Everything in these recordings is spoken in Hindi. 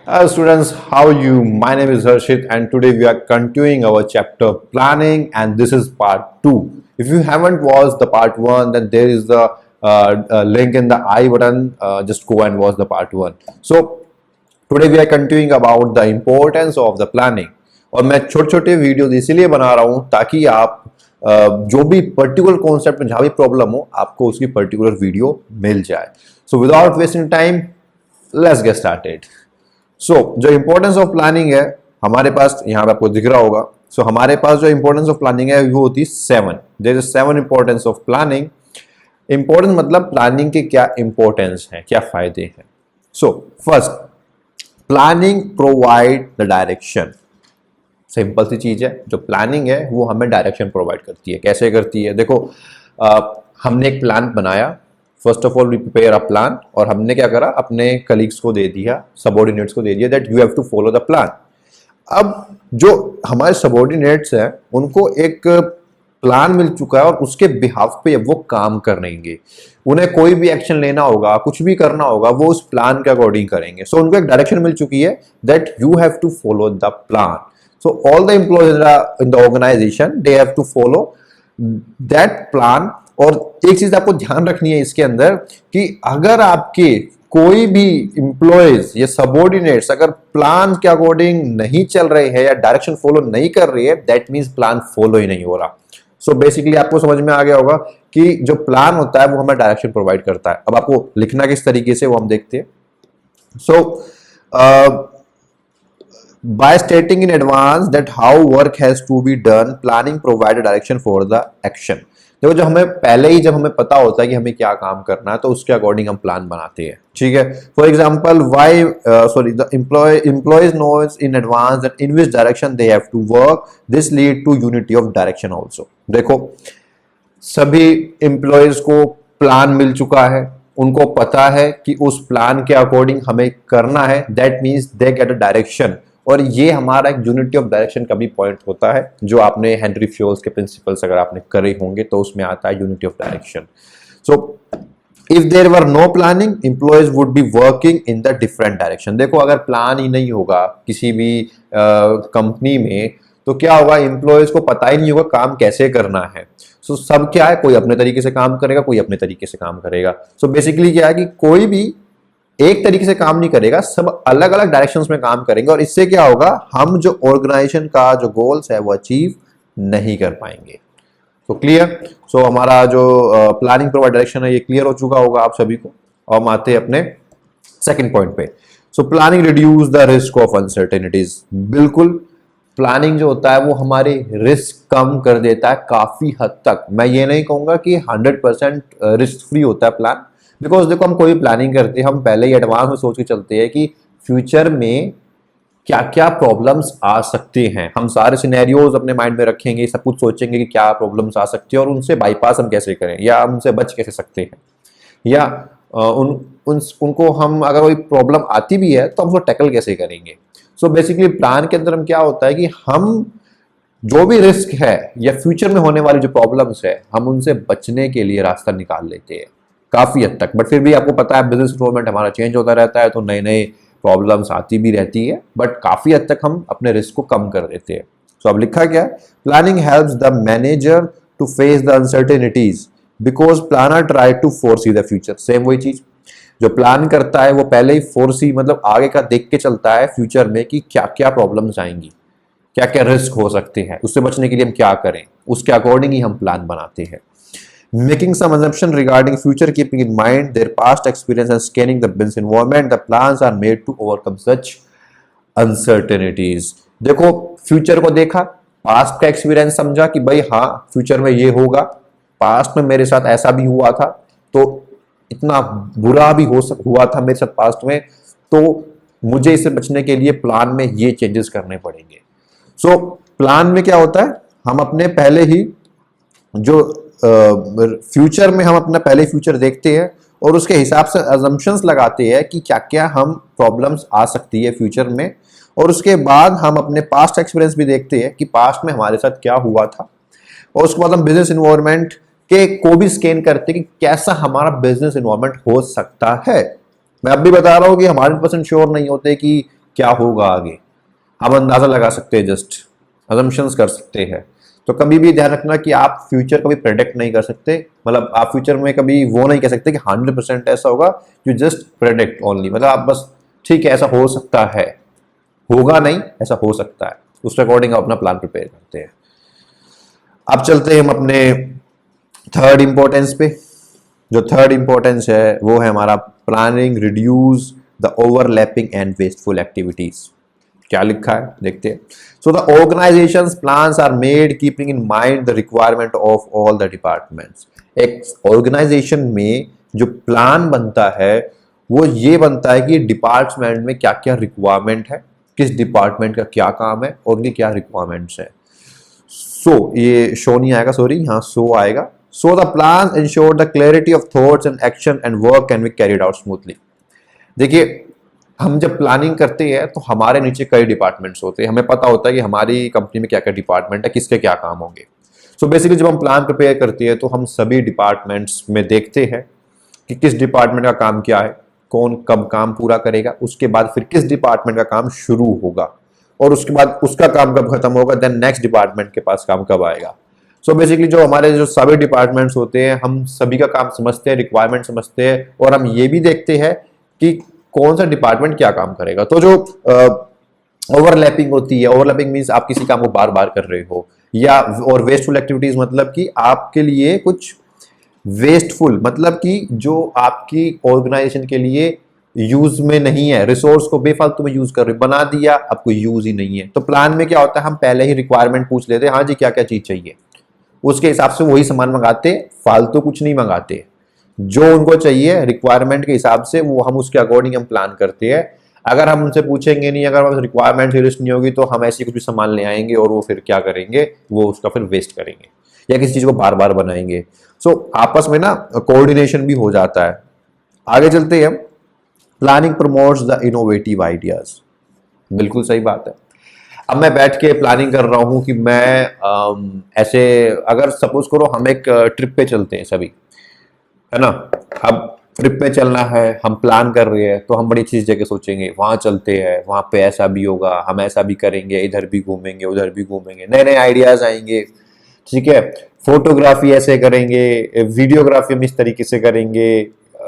Students, how you? My name is Harshit, and today we are continuing our chapter planning, and this is part 2. If you haven't watched the part 1, then there is the link in the I button. Just go and watch the part 1. So today we are continuing about the importance of the planning. और मैं छोटे छोटे वीडियोस इसीलिए बना रहा हूँ ताकि आप जो भी पर्टिकुलर कॉन्सेप्ट में जहाँ भी प्रॉब्लम हो आपको उसकी पर्टिकुलर वीडियो मिल जाए. So without wasting time let's get started. So जो इंपॉर्टेंस ऑफ प्लानिंग है हमारे पास यहाँ पे आपको दिख रहा होगा. सो हमारे पास जो इंपॉर्टेंस ऑफ प्लानिंग है वो होती है 7. There is 7 importance of planning. Importance मतलब प्लानिंग के क्या इंपॉर्टेंस है, क्या फायदे हैं. So first, planning provide the direction. Simple सी चीज है, जो प्लानिंग है वो हमें डायरेक्शन प्रोवाइड करती है. कैसे करती है? देखो, हमने एक प्लान बनाया. First of all we prepare a plan, और हमने क्या करा, अपने कलीग्स को दे दिया, सबऑर्डिनेट्स को दे दिया that you have to follow the plan. अब जो हमारे सबऑर्डिनेट्स हैं उनको एक प्लान मिल चुका है और उसके बिहाफ पे वो काम करेंगे. उन्हें कोई भी एक्शन लेना होगा, कुछ भी करना होगा, वो उस प्लान के अकॉर्डिंग करेंगे. सो उनको एक डायरेक्शन मिल चुकी है that you have to follow the plan. So all the employees in the organization, they have to follow that plan. और एक चीज आपको ध्यान रखनी है इसके अंदर कि अगर आपके कोई भी एम्प्लॉयज या सबऑर्डिनेट्स अगर प्लान के अकॉर्डिंग नहीं चल रहे हैं या डायरेक्शन फॉलो नहीं कर रही है, दैट मींस प्लान फॉलो ही नहीं हो रहा. सो बेसिकली आपको समझ में आ गया होगा कि जो प्लान होता है वो हमें डायरेक्शन प्रोवाइड करता है. अब आपको लिखना किस तरीके से वो हम देखते हैं. सो by stating in advance that how work has to be done, planning provide a direction for the action. देखो, जो हमें पहले ही जब हमें पता होता है कि हमें क्या काम करना है तो उसके अकॉर्डिंग हम प्लान बनाते हैं. ठीक है. For example, the employees knows in advance that in which direction they have to work. This lead to unity of direction also. देखो, सभी एम्प्लॉयज को प्लान मिल चुका है, उनको पता है कि उस प्लान के अकॉर्डिंग हमें करना है. That means they get a direction. और ये हमारा एक यूनिटी ऑफ डायरेक्शन का भी पॉइंट होता है, जो आपने हेनरी फ्योल्स के प्रिंसिपल्स अगर आपने करे होंगे तो उसमें आता है unity of direction. So if there were no planning, employees would be working in the different direction. देखो, अगर प्लान ही नहीं होगा किसी भी कंपनी में तो क्या होगा, एम्प्लॉयज को पता ही नहीं होगा काम कैसे करना है. सो सब क्या है, कोई अपने तरीके से काम करेगा, कोई अपने तरीके से काम करेगा. सो बेसिकली क्या है कि कोई भी एक तरीके से काम नहीं करेगा, सब अलग अलग डायरेक्शंस में काम करेंगे. और इससे क्या होगा, हम जो ऑर्गेनाइजेशन का जो गोल्स है वो अचीव नहीं कर पाएंगे. तो क्लियर. सो हमारा जो प्लानिंग प्रोवाइड डायरेक्शन है ये क्लियर हो चुका होगा आप सभी को. और हम आते हैं अपने सेकंड पॉइंट पे. So planning reduce the risk of uncertainties. बिल्कुल, प्लानिंग जो होता है वो हमारे रिस्क कम कर देता है काफी हद तक. मैं ये नहीं कहूंगा कि 100% रिस्क फ्री होता है प्लान, बिकॉज देखो, हम कोई प्लानिंग करते हैं हम पहले ही एडवांस में सोच के चलते हैं कि फ्यूचर में क्या क्या प्रॉब्लम्स आ सकते हैं. हम सारे सिनेरियोज अपने माइंड में रखेंगे, सब कुछ सोचेंगे कि क्या प्रॉब्लम्स आ सकती है और उनसे बाईपास हम कैसे करें या उनसे बच कैसे सकते हैं, या उनको हम अगर कोई प्रॉब्लम आती भी है तो हम उसको टैकल कैसे करेंगे. सो बेसिकली प्लान के अंदर हम क्या होता है कि हम जो भी रिस्क है या फ्यूचर में होने वाली जो प्रॉब्लम्स है हम उनसे बचने के लिए रास्ता निकाल लेते हैं काफी हद तक. बट फिर भी आपको पता है बिजनेस इन्वायरमेंट हमारा चेंज होता रहता है तो नए नए प्रॉब्लम्स आती भी रहती है, बट काफी हद तक हम अपने रिस्क को कम कर देते हैं. सो अब लिखा क्या है, planning helps the manager to face the uncertainties because planner try to foresee the future. Same वही चीज, जो प्लान करता है वो पहले ही फोरसी मतलब आगे का देख के चलता है फ्यूचर में कि क्या क्या प्रॉब्लम्स आएंगी, क्या क्या रिस्क हो सकते हैं, उससे बचने के लिए हम क्या करें, उसके अकॉर्डिंग ही हम प्लान बनाते हैं. Making some assumption regarding future, keeping in mind their past experience and scanning the business environment, the plans are made to overcome such uncertainties. देखो, फ्यूचर को देखा, पास्ट का एक्सपीरियंस समझा कि भाई हाँ फ्यूचर में ये होगा, पास्ट में मेरे साथ ऐसा भी हुआ था, तो इतना बुरा भी हुआ था मेरे साथ पास्ट में, तो मुझे इससे बचने के लिए प्लान में ये चेंजेस करने पड़ेंगे. सो प्लान में क्या होता है, हम अपने पहले ही जो फ्यूचर में हम अपना पहले फ्यूचर देखते हैं और उसके हिसाब से अजम्पशंस लगाते हैं कि क्या क्या हम प्रॉब्लम्स आ सकती है फ्यूचर में, और उसके बाद हम अपने पास्ट एक्सपीरियंस भी देखते हैं कि पास्ट में हमारे साथ क्या हुआ था, और उसके बाद हम बिजनेस इन्वायरमेंट के को भी स्कैन करते हैं कि कैसा हमारा बिजनेस इन्वायरमेंट हो सकता है. मैं अब भी बता रहा हूँ कि हम 100% श्योर नहीं होते कि क्या होगा आगे, हम अंदाजा लगा सकते हैं, जस्ट अजम्पशंस कर सकते हैं। तो कभी भी ध्यान रखना कि आप फ्यूचर कभी प्रेडिक्ट नहीं कर सकते, मतलब आप फ्यूचर में कभी वो नहीं कह सकते कि 100% ऐसा होगा, यू जस्ट प्रेडिक्ट ओनली, मतलब आप बस ठीक है ऐसा हो सकता है, होगा नहीं, ऐसा हो सकता है, उस अकॉर्डिंग आप अपना प्लान प्रिपेयर करते हैं। अब चलते हैं हम अपने थर्ड इंपॉर्टेंस पे। जो थर्ड इंपॉर्टेंस है वो है हमारा planning reduce the overlapping and wasteful activities. क्या लिखा है देखते हैं। So the organisations plans are made keeping in mind the requirement of all the departments. एक ऑर्गेनाइजेशन में जो प्लान बनता है वो ये बनता है कि डिपार्टमेंट में क्या क्या रिक्वायरमेंट है, किस डिपार्टमेंट का क्या काम है और उनकी क्या रिक्वायरमेंट्स है। सो ये शो नहीं आएगा, सॉरी, यहाँ सो आएगा। So the plan ensure the clarity of thoughts and action and work can be carried out smoothly. देखिए हम जब प्लानिंग करते हैं तो हमारे नीचे कई डिपार्टमेंट्स होते हैं, हमें पता होता है कि हमारी कंपनी में क्या क्या डिपार्टमेंट है, किसके क्या काम होंगे। सो बेसिकली जब हम प्लान प्रिपेयर करते हैं तो हम सभी डिपार्टमेंट्स में देखते हैं कि किस डिपार्टमेंट का काम क्या है, कौन कब काम पूरा करेगा, उसके बाद फिर किस डिपार्टमेंट का काम शुरू होगा और उसके बाद उसका काम कब खत्म होगा, देन नेक्स्ट डिपार्टमेंट के पास काम कब आएगा। सो बेसिकली जो हमारे जो सभी डिपार्टमेंट्स होते हैं हम सभी का काम समझते हैं, रिक्वायरमेंट समझते हैं और हम ये भी देखते हैं कि कौन सा डिपार्टमेंट क्या काम करेगा। तो जो ओवरलैपिंग होती है, ओवरलैपिंग मींस आप किसी काम को बार बार कर रहे हो, या और वेस्टफुल एक्टिविटीज मतलब कि आपके लिए कुछ वेस्टफुल, मतलब कि जो आपकी ऑर्गेनाइजेशन के लिए यूज में नहीं है, रिसोर्स को बेफालतू में यूज कर रहे हो, बना दिया अब कोई यूज ही नहीं है। तो प्लान में क्या होता है हम पहले ही रिक्वायरमेंट पूछ लेते हैं, हाँ जी क्या क्या चीज चाहिए, उसके हिसाब से वही सामान मंगाते, फालतू कुछ नहीं मंगाते, जो उनको चाहिए रिक्वायरमेंट के हिसाब से वो हम उसके अकॉर्डिंग हम प्लान करते हैं। अगर हम उनसे पूछेंगे नहीं, अगर रिक्वायरमेंट सीरियस नहीं होगी तो हम ऐसी कुछ भी सामान ले आएंगे और वो फिर क्या करेंगे, वो उसका फिर वेस्ट करेंगे या किसी चीज को बार बार बनाएंगे। सो आपस में ना कोऑर्डिनेशन भी हो जाता है। आगे चलते हैं, planning promotes the innovative ideas. बिल्कुल सही बात है। अब मैं बैठ के प्लानिंग कर रहा हूं कि मैं ऐसे, अगर सपोज करो हम एक ट्रिप पे चलते हैं सभी, है ना, अब ट्रिप पे चलना है, हम प्लान कर रहे हैं तो हम बड़ी चीज जगह सोचेंगे, वहां चलते हैं, वहां पे ऐसा भी होगा, हम ऐसा भी करेंगे, इधर भी घूमेंगे उधर भी घूमेंगे, नए नए आइडियाज आएंगे, ठीक है। फोटोग्राफी ऐसे करेंगे, वीडियोग्राफी हम इस तरीके से करेंगे,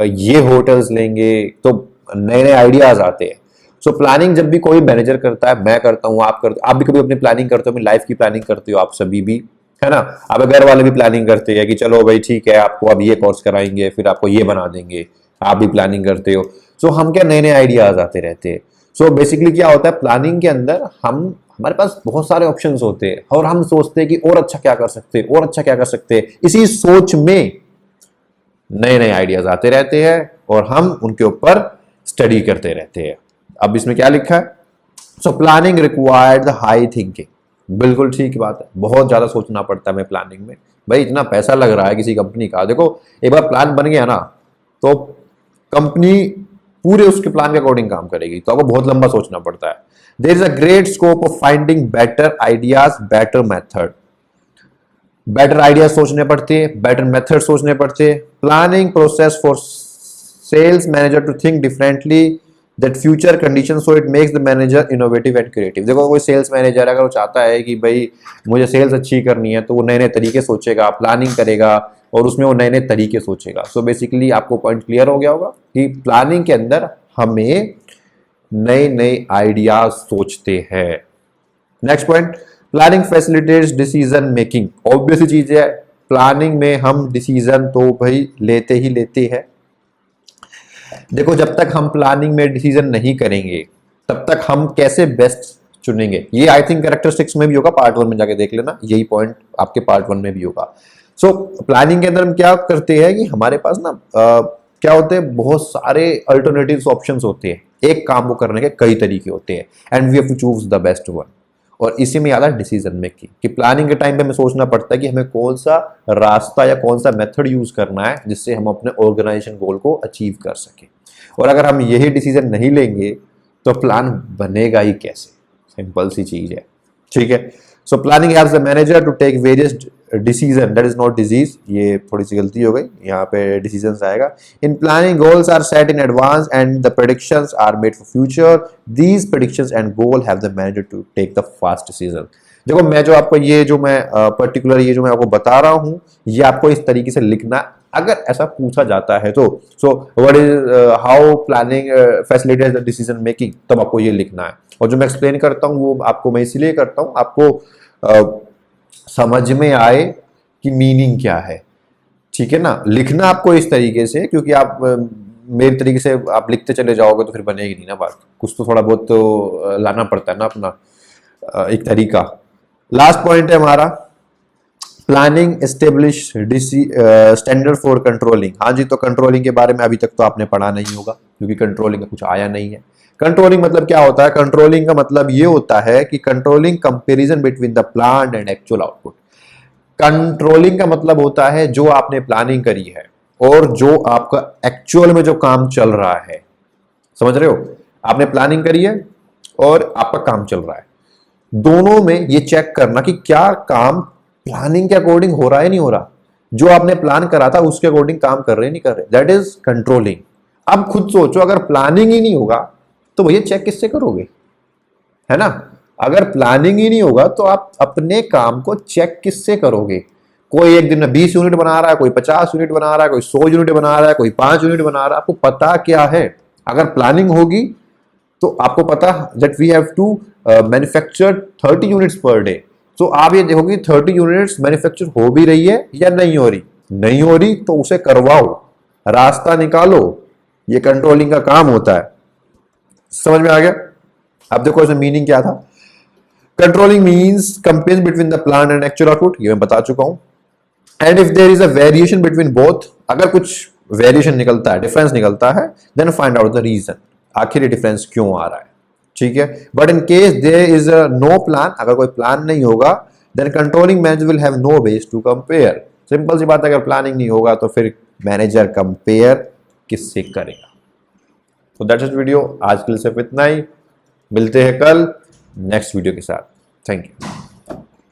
ये होटल्स लेंगे, तो नए नए आइडियाज आते हैं। सो प्लानिंग जब भी कोई मैनेजर करता है, मैं करता हूँ, आप करते, आप भी कभी अपनी प्लानिंग करते हो, अपनी लाइफ की प्लानिंग करते हो, आप सभी भी, है ना। अब घर वाले भी प्लानिंग करते हैं कि चलो भाई ठीक है आपको अब ये कोर्स कराएंगे, फिर आपको ये बना देंगे, आप भी प्लानिंग करते हो। सो हम क्या नए नए आइडियाज आते रहते हैं। सो बेसिकली क्या होता है प्लानिंग के अंदर, हम हमारे पास बहुत सारे ऑप्शंस होते हैं और हम सोचते हैं कि और अच्छा क्या कर सकते हैं, और अच्छा क्या कर सकते हैं, इसी सोच में नए नए आइडियाज आते रहते हैं और हम उनके ऊपर स्टडी करते रहते हैं। अब इसमें क्या लिखा है, so planning required the high thinking. बिल्कुल ठीक बात है, बहुत ज्यादा सोचना पड़ता है हमें प्लानिंग में। भाई इतना पैसा लग रहा है किसी कंपनी का, देखो एक बार प्लान बन गया ना तो कंपनी पूरे उसके प्लान के अकॉर्डिंग काम करेगी, तो आपको बहुत लंबा सोचना पड़ता है। There is a great scope of finding better ideas, better method. Better ideas सोचने पड़ते हैं, बेटर मेथड सोचने पड़ते हैं। Planning process for sales manager to think differently that future condition, so it makes the manager innovative and creative. देखो कोई सेल्स मैनेजर अगर वो चाहता है कि भाई मुझे सेल्स अच्छी करनी है तो वो नए नए तरीके सोचेगा, प्लानिंग करेगा और उसमें वो नए नए तरीके सोचेगा। सो बेसिकली आपको पॉइंट क्लियर हो गया होगा कि प्लानिंग के अंदर हमें नए नए आइडियाज सोचते हैं। Next point, planning facilitates decision making. Obvious चीज है, प्लानिंग में हम डिसीजन तो भाई लेते ही लेते हैं। देखो जब तक हम प्लानिंग में डिसीजन नहीं करेंगे तब तक हम कैसे बेस्ट चुनेंगे, ये आई थिंक कैरेक्टरिस्टिक्स में भी होगा, पार्ट 1 में जाके देख लेना, यही पॉइंट आपके पार्ट 1 में भी होगा। सो प्लानिंग के अंदर हम क्या करते हैं कि हमारे पास ना क्या होते हैं, बहुत सारे अल्टरनेटिव ऑप्शंस होते हैं, एक काम को करने के कई तरीके होते हैं and we have to choose the best one. और इसी में आता है डिसीजन मेकिंग, कि प्लानिंग के टाइम पे हमें सोचना पड़ता है कि हमें कौन सा रास्ता या कौन सा मेथड यूज करना है जिससे हम अपने ऑर्गेनाइजेशन गोल को अचीव कर सकें। और अगर हम यही डिसीजन नहीं लेंगे तो प्लान बनेगा ही कैसे, सिंपल सी चीज है, ठीक है। So planning helps the manager to take various decision, that is not disease, ये थोड़ी सी गलती हो गई, यहाँ पे डिसीजन आएगा। In planning goals are set in advance and the predictions are made for future, these predictions and goal have the manager to take the fast decision. देखो मैं जो आपको ये जो मैं पर्टिकुलर ये जो मैं आपको बता रहा हूँ, ये आपको इस तरीके से लिखना, अगर ऐसा पूछा जाता है तो so what is how planning facilitates the decision making, तब आपको ये लिखना है। और जो मैं एक्सप्लेन करता हूँ वो आपको मैं इसलिए करता हूँ, आपको समझ में आए कि मीनिंग क्या है, ठीक है ना। लिखना आपको इस तरीके से, क्योंकि आप मेरे तरीके से आप लिखते चले जाओगे तो फिर बनेगी नहीं ना बात, कुछ तो थोड़ा बहुत तो लाना पड़ता है ना अपना एक तरीका। लास्ट पॉइंट है हमारा planning establish standard for controlling. हाँ जी, तो कंट्रोलिंग के बारे में अभी तक तो आपने पढ़ा नहीं होगा, क्योंकि कंट्रोलिंग का कुछ आया नहीं है। कंट्रोलिंग मतलब क्या होता है? कंट्रोलिंग का मतलब ये होता है कि controlling comparison between the plan and actual output. Controlling का मतलब होता है जो आपने प्लानिंग करी है और जो आपका एक्चुअल में जो काम चल रहा है, समझ रहे हो? आपने प्लानिंग करी है और आपका काम चल रहा है, दोनों में ये चेक करना कि क्या काम प्लानिंग के अकॉर्डिंग हो रहा है नहीं हो रहा, जो आपने प्लान करा था उसके अकॉर्डिंग काम कर रहे नहीं कर रहे, दैट इज कंट्रोलिंग। अब खुद सोचो, अगर प्लानिंग ही नहीं होगा तो भैया चेक किससे करोगे, है ना? अगर प्लानिंग ही नहीं होगा तो आप अपने काम को चेक किससे करोगे? कोई एक दिन में 20 यूनिट बना रहा है, कोई 50 यूनिट बना रहा है, कोई 100 यूनिट बना रहा है, कोई 5 यूनिट बना रहा है, आपको पता क्या है? अगर प्लानिंग होगी तो आपको पता that we have to manufacture 30 units per day. तो आप ये देखोगे 30 यूनिट्स मैन्युफैक्चर हो भी रही है या नहीं हो रही, नहीं हो रही तो उसे करवाओ, रास्ता निकालो, ये कंट्रोलिंग का काम होता है। समझ में आ गया? अब देखो इसमें मीनिंग क्या था। Controlling means compare between the plan and actual output, ये मैं बता चुका हूं। And if there is a variation between both, अगर कुछ वेरिएशन निकलता है, डिफरेंस निकलता है, then find out the reason, आखिर ये डिफरेंस क्यों आ रहा है, ठीक है। But in case there is no plan, अगर कोई प्लान नहीं होगा, then controlling manager will have no base to compare. Simple सी बात है, अगर प्लानिंग नहीं होगा तो फिर मैनेजर कंपेयर किससे करेगा? तो दैट्स इट वीडियो, आज के लिए सिर्फ इतना ही। मिलते हैं कल नेक्स्ट वीडियो के साथ। Thank you.